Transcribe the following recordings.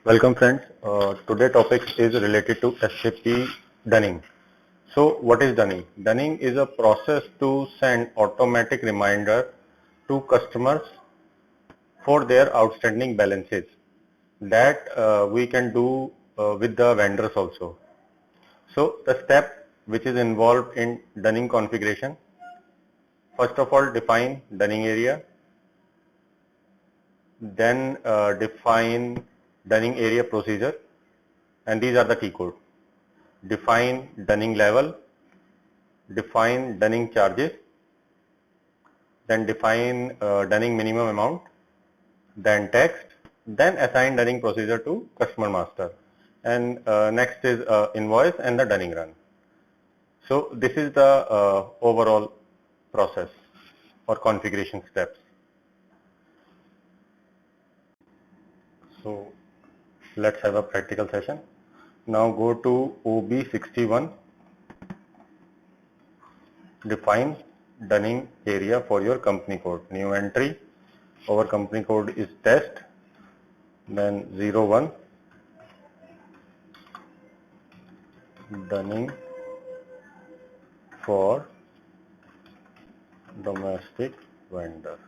Welcome friends. Today topic is related to SAP Dunning. So what is Dunning? Dunning is a process to send automatic reminder to customers for their outstanding balances that we can do with the vendors also. So the step which is involved in Dunning configuration, first of all define Dunning area, then define Dunning area procedure, and these are the key code. Define Dunning level, define Dunning charges, then define Dunning minimum amount, then text, then assign Dunning procedure to customer master, and next is invoice and the Dunning run. So this is the overall process or configuration steps. So let's have a practical session. Now go to OB61, define Dunning area for your company code. New entry, our company code is test, then 01, Dunning for domestic vendor.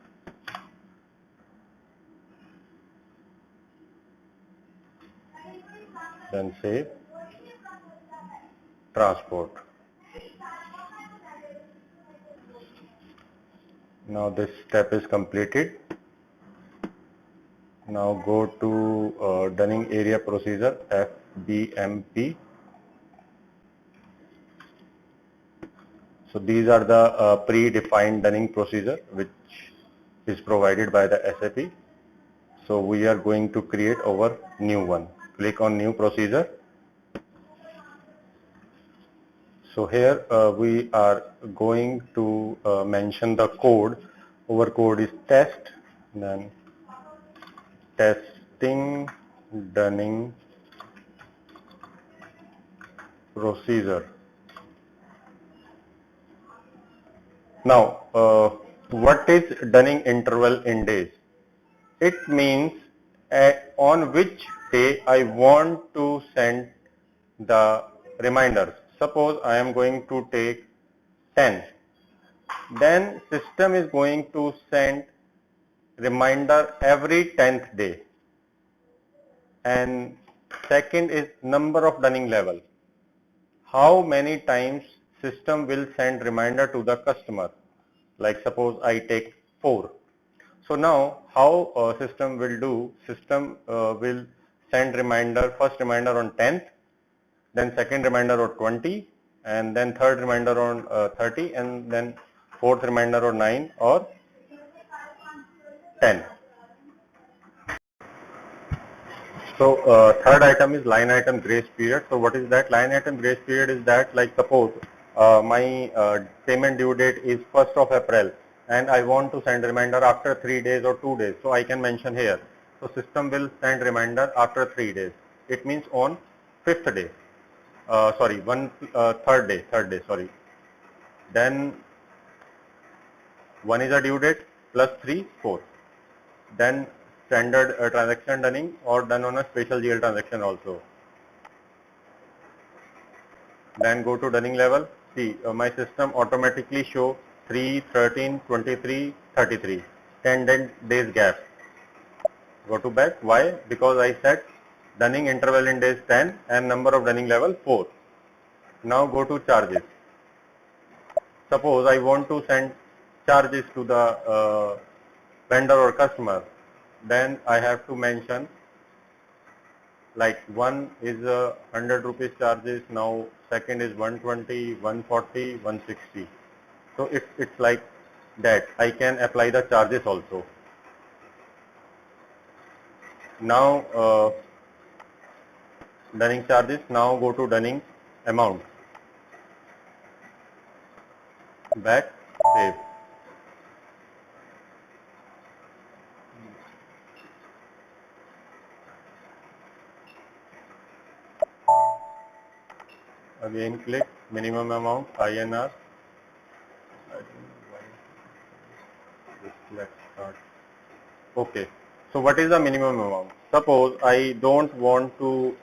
Then say transport. Now this step is completed. Now go to Dunning area procedure FBMP. So these are the predefined Dunning procedure which is provided by the SAP. So we are going to create our new one. Click on new procedure. So here we are going to mention the code. Our code is test, then testing Dunning procedure. Now, what is Dunning interval in days? It means on which day I want to send the reminders. Suppose I am going to take 10. Then system is going to send reminder every 10th day. And second is number of Dunning level. How many times system will send reminder to the customer? Like suppose I take 4. So now how system will do? System will send reminder, first reminder on 10th, then second reminder on 20, and then third reminder on 30, and then fourth reminder on 9 or 10. So third item is line item grace period. So what is that? Line item grace period is that, like suppose my payment due date is 1st of April and I want to send reminder after 3 days or 2 days. So I can mention here. So system will send reminder after 3 days. It means on 5th day. Third day, sorry. Then 1 is a due date plus 3, 4. Then standard transaction Dunning or done on a special GL transaction also. Then go to Dunning level. See, my system automatically show 3, 13, 23, 33. 10 days gap. Go to back. Why? Because I set Dunning interval in days 10 and number of Dunning level 4. Now go to charges. Suppose I want to send charges to the vendor or customer. Then I have to mention, like one is 100 rupees charges, now second is 120, 140, 160. So it's like that. I can apply the charges also. Now Dunning charges. Now go to Dunning amount. Back, save. Again click minimum amount INR. Let's start. Okay. So what is the minimum amount? suppose I don't want to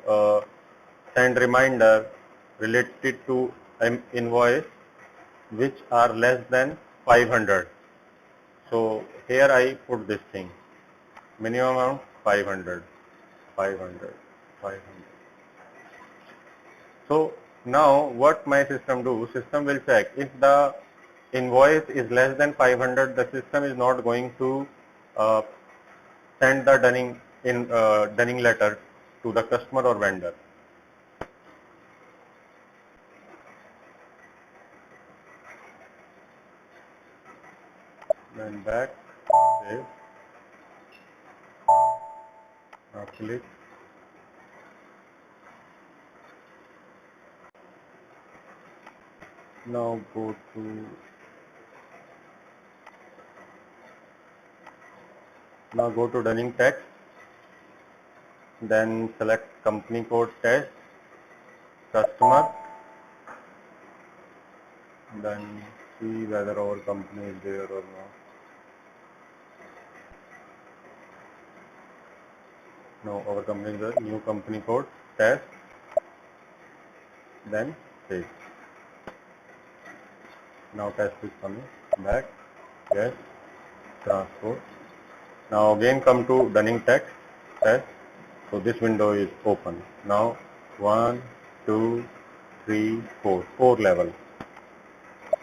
send reminder related to an invoice which are less than 500. So here I put this thing, minimum amount 500, 500, 500. So now what my system do? System will check if the invoice is less than 500, the system is not going to uh, send the dunning letter to the customer or vendor. Then back, save, now click. Now go to dunning text, then select company code test, customer, then see whether our company is there or not. No, our company is there. New company code test, then save. Now test is coming back. Yes, transport. Now again come to dunning text test. So this window is open. Now 1, 2, 3, 4, 4 level.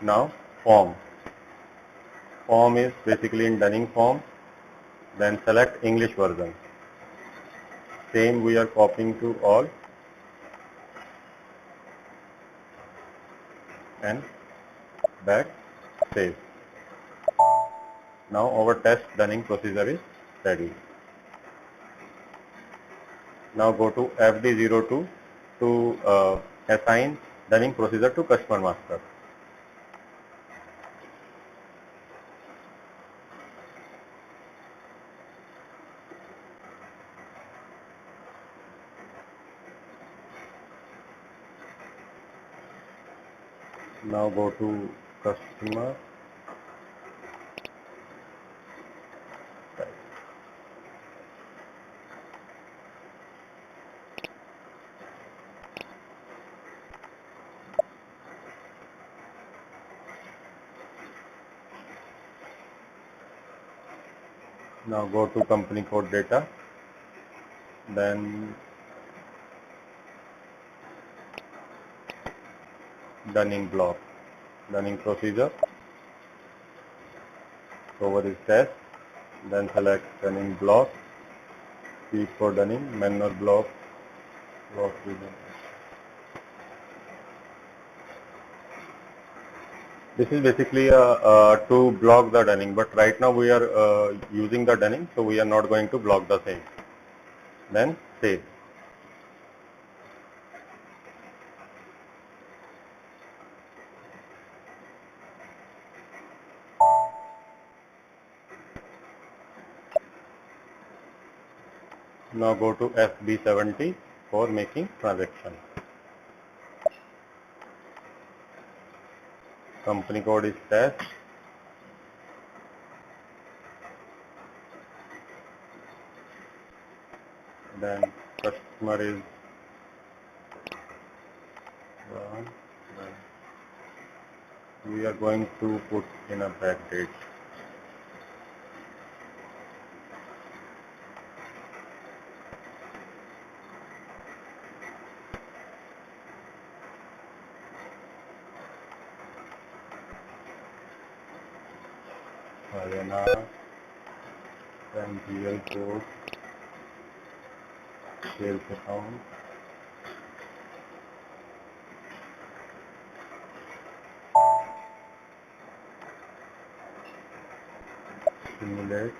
Now form. Form is basically in dunning form. Then select English version. Same we are copying to all and back save. Now our test dunning procedure is ready. Now go to FD02 to assign dunning procedure to customer master. Now go to customer. Now go to company code data. Then dunning block, dunning procedure. Over is test. Then select dunning block. P for dunning, manual block. This is basically to block the dunning, but right now we are using the dunning, so we are not going to block the same. Then save. Now go to FB70 for making transaction. Company code is test. Then customer is one. Then we are going to put in a backdate. INR, then GL code, sales account, simulate,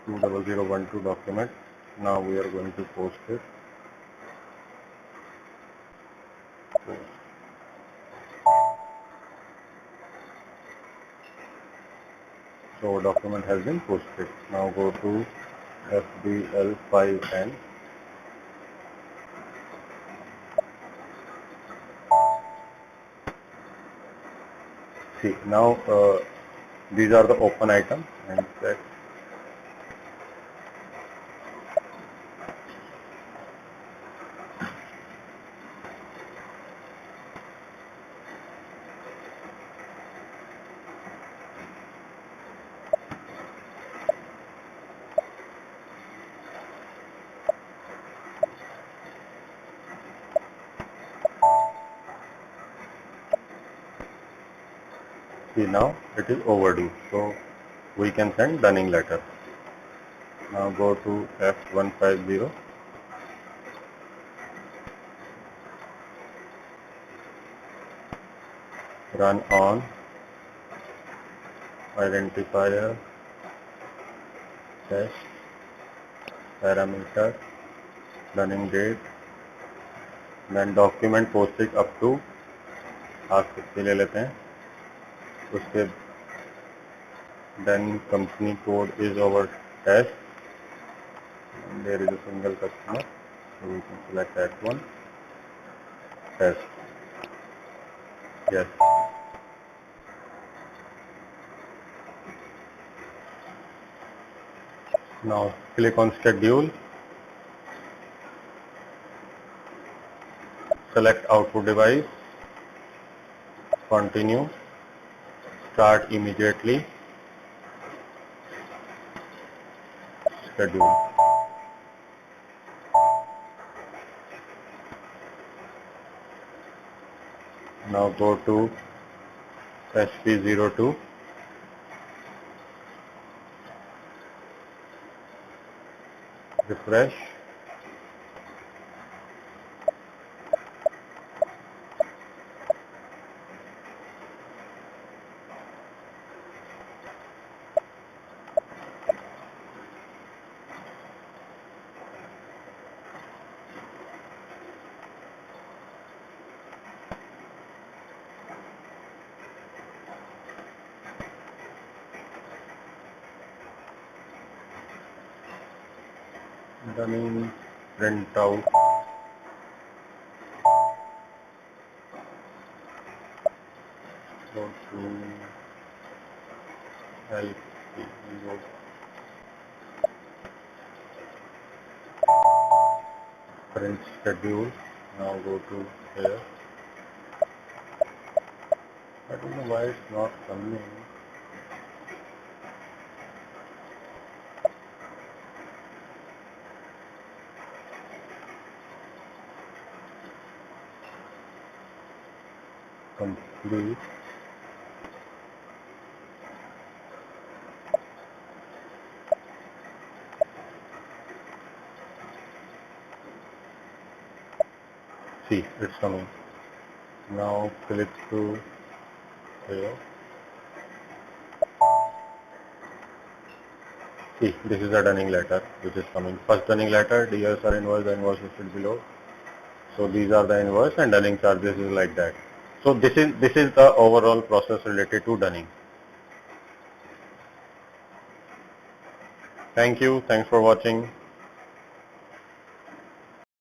20012 document. Now we are going to post it. So document has been posted. Now go to FDL5N. See now These are the open items and check. See, now it is overdue, so we can send dunning letter. Now go to F150, run on identifier, test, parameter, dunning date, then document postage up to आज कितनी ले लेते हैं, उसके then company code is our test, and there is a single customer, so we can select that one, test, yes. Now click on schedule, select output device, continue, start immediately, schedule. Now go to SP02, refresh, dunning print out, go to LP0, print schedule, now go to here, I don't know why it's not coming, complete, see it's coming, now click to here, see this is a dunning letter which is coming, first dunning letter, dear sir invoice, the invoice listed below, so these are the invoice and dunning charges is like that. So this is the overall process related to dunning. Thank you, thanks for watching.